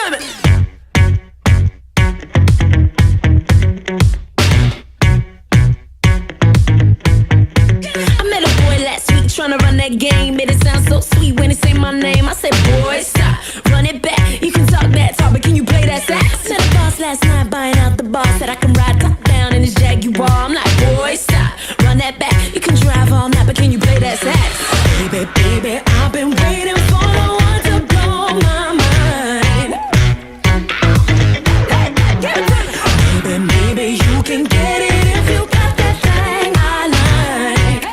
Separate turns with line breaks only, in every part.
to me. I met a boy last week tryna run that game. Made it sound so sweet when he say my name. I said, boy, stop, run it back. You can talk that talk, but can you play that sax? Met a boss last night buying out the bar. Said I can ride top down in his Jaguar. I'm like, boy, stop, run that back. You can drive all night, but can you play that sax? Baby, baby, I've been waiting for the one to blow my mind. Baby, maybe you can get it if you got that thing I like.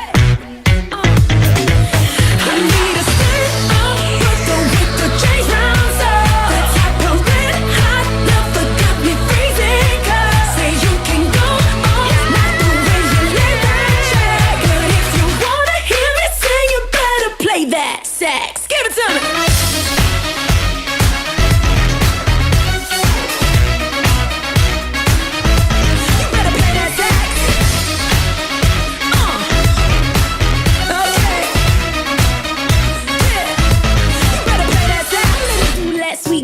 I need a skirt with the chains round up. That type of red hot love that got me freezing. 'Cause say you can go all night the way you lay that track. But if you wanna hear me sing, you better play that sax. Give it to me.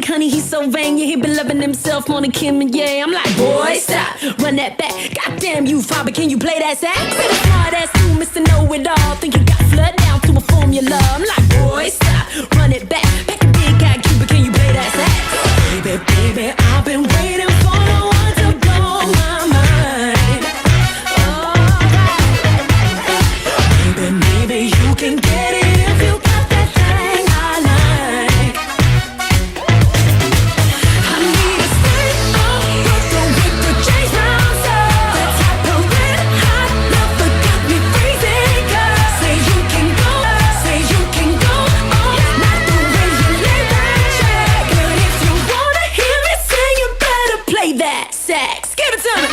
Honey, he's so vain, yeah, he been loving himself more than Kim and Ye. I'm like, boy, stop, run that back. Goddamn you, father, can you play that sax? Been a smart ass too, Mr. Know-It-All. Think you got flood down to a formula. I'm like, boy, stop, run it back. Pack a big guy, Cuba, can you play that sax? Baby, baby, I've been waiting for the one to blow my mind. Baby, maybe you can get it if you got that thing I like. I need a skirt with the chains round up. That type of red hot love that got me freezing. 'Cause say you can go all night the way you lay that track. But if you wanna hear me sing, you better play that sax. Give it to me.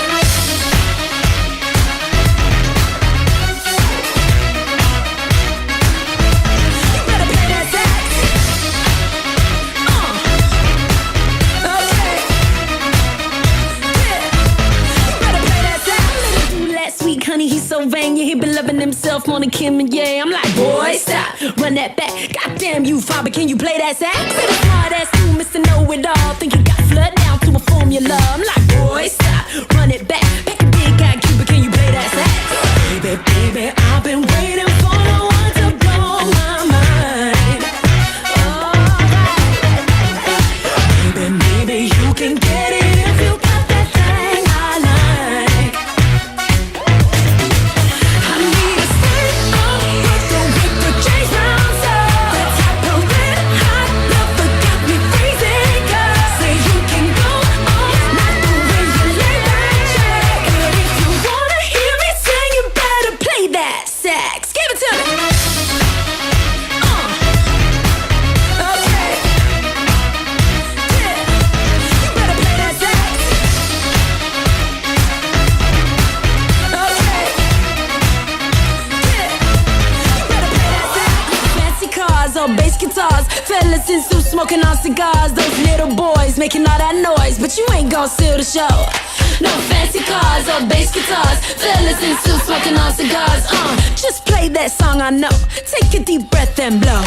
Honey, he's so vain, yeah, he been loving himself more than Kim and Ye. I'm like, boy, stop, run that back. Goddamn you, father, can you play that sax? Been a smart ass too, Mr. Know-It-All. Think you got flood down to a formula. I'm like, boy, stop, run it back. Pack a big guy, Cuba, can you play that sax? Baby, baby, I've been waiting for the one to blow my mind. Baby, maybe you can get it if you got that thing I like. I need a skirt with the chains round up. That type of red hot love that got me freezing. 'Cause say you can go all night the way you lay that track. But if you wanna hear me sing, you better play that sax. Give it to me. Okay. Yeah. You better play that sax. Okay. Fancy cars or bass guitars, fellas in suits smoking on cigars. Those little boys making all that noise, but you ain't gon' steal the show. No fancy cars or bass guitars, fellas in suits smoking on cigars. Just play that song I know. Take a deep breath and blow.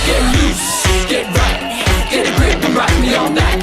Get loose, get right, get a grip and rock me all night.